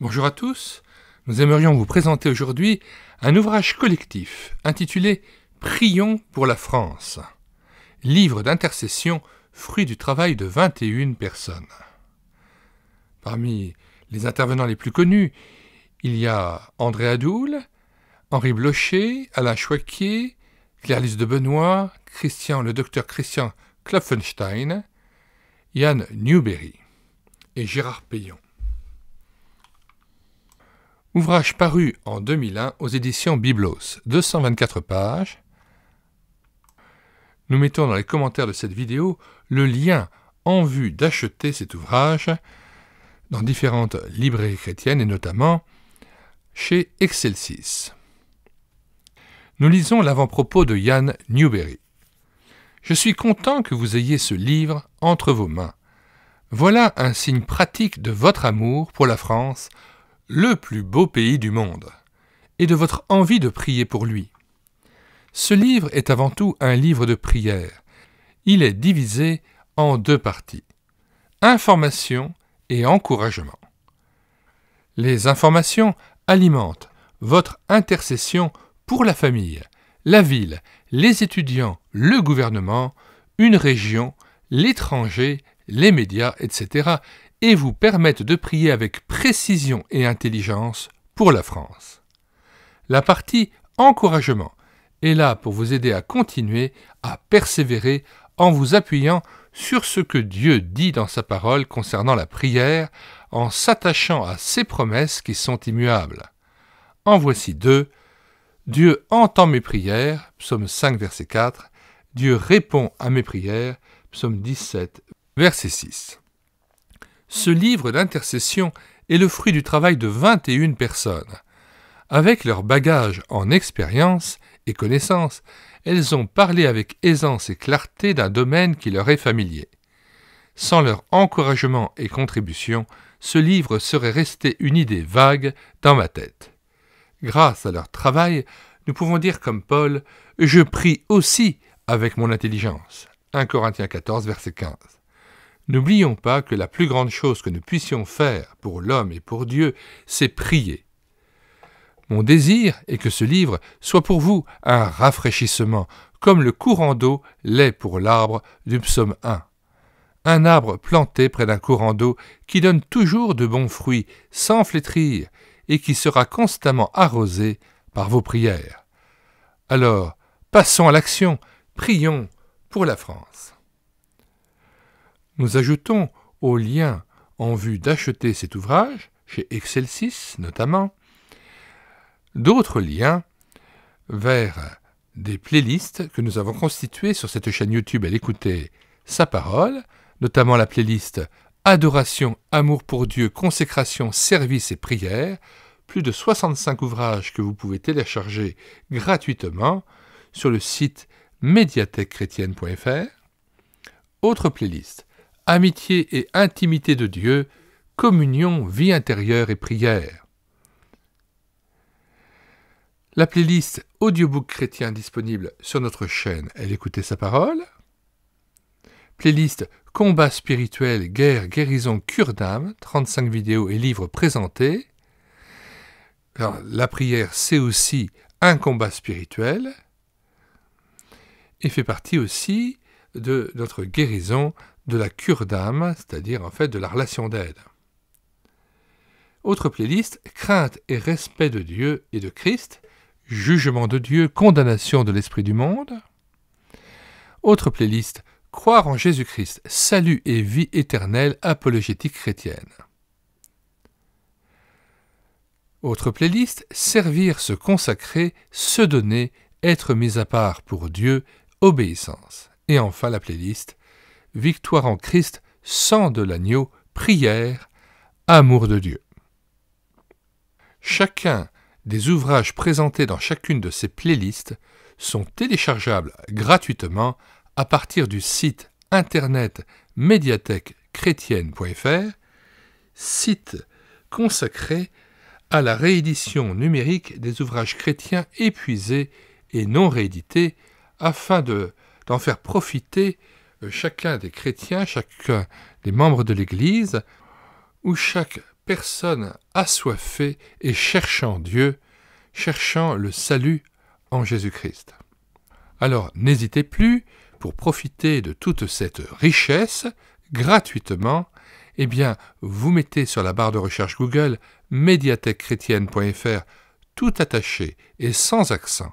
Bonjour à tous, nous aimerions vous présenter aujourd'hui un ouvrage collectif intitulé « Prions pour la France », livre d'intercession, fruit du travail de 21 personnes. Parmi les intervenants les plus connus, il y a André Adoul, Henri Blocher, Alain Chouaquier, Claire-Lise de Benoît, le docteur Christian Klopfenstein, Yann Newberry et Gérard Payon. Ouvrage paru en 2001 aux éditions Biblos, 224 pages. Nous mettons dans les commentaires de cette vidéo le lien en vue d'acheter cet ouvrage dans différentes librairies chrétiennes et notamment chez Excelsis. Nous lisons l'avant-propos de Yann Newberry. « Je suis content que vous ayez ce livre entre vos mains. Voilà un signe pratique de votre amour pour la France, le plus beau pays du monde, et de votre envie de prier pour lui. Ce livre est avant tout un livre de prière. Il est divisé en deux parties, information et encouragement. Les informations alimentent votre intercession pour la famille, la ville, les étudiants, le gouvernement, une région, l'étranger, les médias, etc., et vous permettent de prier avec précision et intelligence pour la France. La partie encouragement est là pour vous aider à continuer à persévérer en vous appuyant sur ce que Dieu dit dans sa parole concernant la prière, en s'attachant à ses promesses qui sont immuables. En voici deux. Dieu entend mes prières, psaume 5, verset 4. Dieu répond à mes prières, psaume 17, verset 6. Ce livre d'intercession est le fruit du travail de 21 personnes. Avec leur bagage en expérience et connaissance, elles ont parlé avec aisance et clarté d'un domaine qui leur est familier. Sans leur encouragement et contribution, ce livre serait resté une idée vague dans ma tête. Grâce à leur travail, nous pouvons dire comme Paul « Je prie aussi avec mon intelligence » 1 Corinthiens 14, verset 15. N'oublions pas que la plus grande chose que nous puissions faire pour l'homme et pour Dieu, c'est prier. Mon désir est que ce livre soit pour vous un rafraîchissement, comme le courant d'eau l'est pour l'arbre du psaume 1. Un arbre planté près d'un courant d'eau qui donne toujours de bons fruits, sans flétrir, et qui sera constamment arrosé par vos prières. Alors, passons à l'action, prions pour la France. Nous ajoutons au lien en vue d'acheter cet ouvrage, chez Excelsis notamment, d'autres liens vers des playlists que nous avons constituées sur cette chaîne YouTube à l'écouter sa parole, notamment la playlist Adoration, amour pour Dieu, consécration, service et prière, plus de 65 ouvrages que vous pouvez télécharger gratuitement sur le site médiathèquechrétienne.fr. Autre playlist, Amitié et intimité de Dieu, communion, vie intérieure et prière. La playlist audiobook chrétien disponible sur notre chaîne Elle écoutait sa parole. Playlist Combat spirituel, guerre, guérison, cure d'âme, 35 vidéos et livres présentés. Alors, la prière, c'est aussi un combat spirituel et fait partie aussi de notre guérison, de la cure d'âme, c'est-à-dire en fait de la relation d'aide. Autre playlist, crainte et respect de Dieu et de Christ, jugement de Dieu, condamnation de l'esprit du monde. Autre playlist, croire en Jésus-Christ, salut et vie éternelle, apologétique chrétienne. Autre playlist, servir, se consacrer, se donner, être mis à part pour Dieu, obéissance. Et enfin la playlist, victoire en Christ, sang de l'agneau, prière, amour de Dieu. Chacun des ouvrages présentés dans chacune de ces playlists sont téléchargeables gratuitement à partir du site internet médiathèquechrétienne.fr, site consacré à la réédition numérique des ouvrages chrétiens épuisés et non réédités afin d'en faire profiter chacun des chrétiens, chacun des membres de l'Église ou chaque personne assoiffée et cherchant Dieu, cherchant le salut en Jésus-Christ. Alors n'hésitez plus, pour profiter de toute cette richesse, gratuitement, eh bien, vous mettez sur la barre de recherche Google médiathèquechrétienne.fr, tout attaché et sans accent.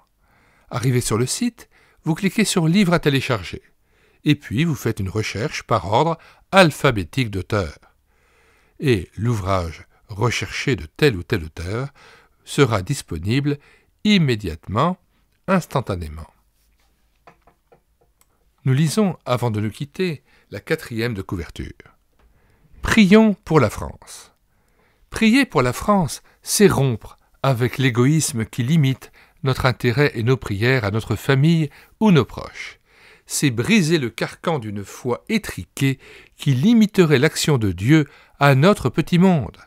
Arrivé sur le site, vous cliquez sur Livre à télécharger, et puis vous faites une recherche par ordre alphabétique d'auteur. Et l'ouvrage recherché de tel ou tel auteur sera disponible immédiatement, instantanément. Nous lisons, avant de nous quitter, la 4e de couverture. Prions pour la France. Prier pour la France, c'est rompre avec l'égoïsme qui limite notre intérêt et nos prières à notre famille ou nos proches. C'est briser le carcan d'une foi étriquée qui limiterait l'action de Dieu à notre petit monde.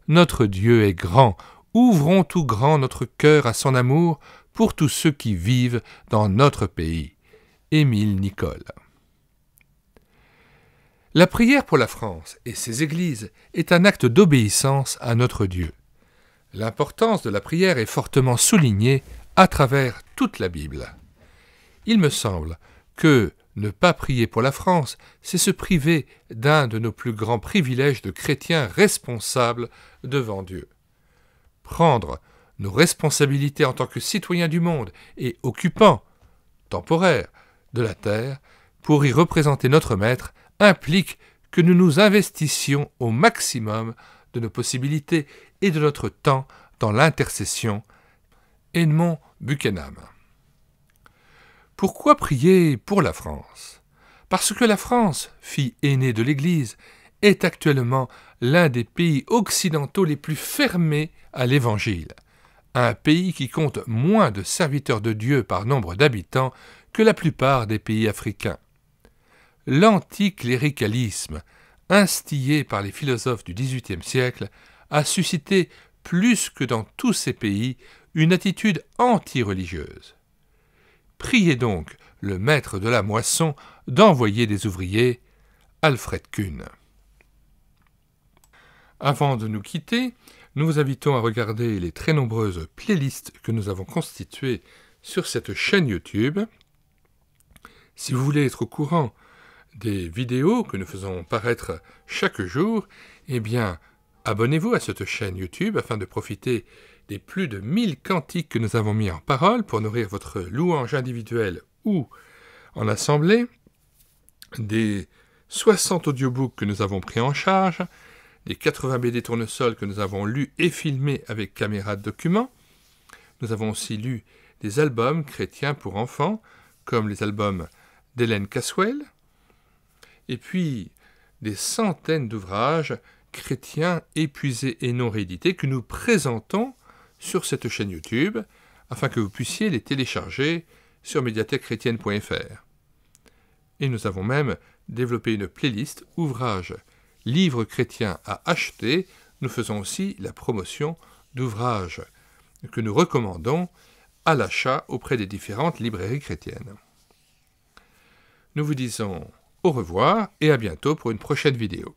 Notre Dieu est grand, ouvrons tout grand notre cœur à son amour pour tous ceux qui vivent dans notre pays. Émile Nicole. La prière pour la France et ses églises est un acte d'obéissance à notre Dieu. L'importance de la prière est fortement soulignée à travers toute la Bible. Il me semble que ne pas prier pour la France, c'est se priver d'un de nos plus grands privilèges de chrétiens responsables devant Dieu. Prendre nos responsabilités en tant que citoyens du monde et occupants, temporaires, de la terre, pour y représenter notre Maître, implique que nous nous investissions au maximum de nos possibilités et de notre temps dans l'intercession. Edmond Buchanan. Pourquoi prier pour la France ? Parce que la France, fille aînée de l'Église, est actuellement l'un des pays occidentaux les plus fermés à l'Évangile, un pays qui compte moins de serviteurs de Dieu par nombre d'habitants que la plupart des pays africains. L'anticléricalisme, instillé par les philosophes du XVIIIe siècle, a suscité, plus que dans tous ces pays, une attitude anti-religieuse. Priez donc le maître de la moisson d'envoyer des ouvriers, Alfred Kuhn. Avant de nous quitter, nous vous invitons à regarder les très nombreuses playlists que nous avons constituées sur cette chaîne YouTube. Si vous voulez être au courant des vidéos que nous faisons paraître chaque jour, eh bien, abonnez-vous à cette chaîne YouTube afin de profiter des plus de 1000 cantiques que nous avons mis en parole pour nourrir votre louange individuelle ou en assemblée, des 60 audiobooks que nous avons pris en charge, des 80 BD tournesol que nous avons lus et filmés avec caméra de document. Nous avons aussi lu des albums chrétiens pour enfants, comme les albums d'Hélène Caswell, et puis des centaines d'ouvrages chrétiens épuisés et non réédités que nous présentons sur cette chaîne YouTube, afin que vous puissiez les télécharger sur médiathèquechrétienne.fr. Et nous avons même développé une playlist ouvrages, livres chrétiens à acheter. Nous faisons aussi la promotion d'ouvrages que nous recommandons à l'achat auprès des différentes librairies chrétiennes. Nous vous disons au revoir et à bientôt pour une prochaine vidéo.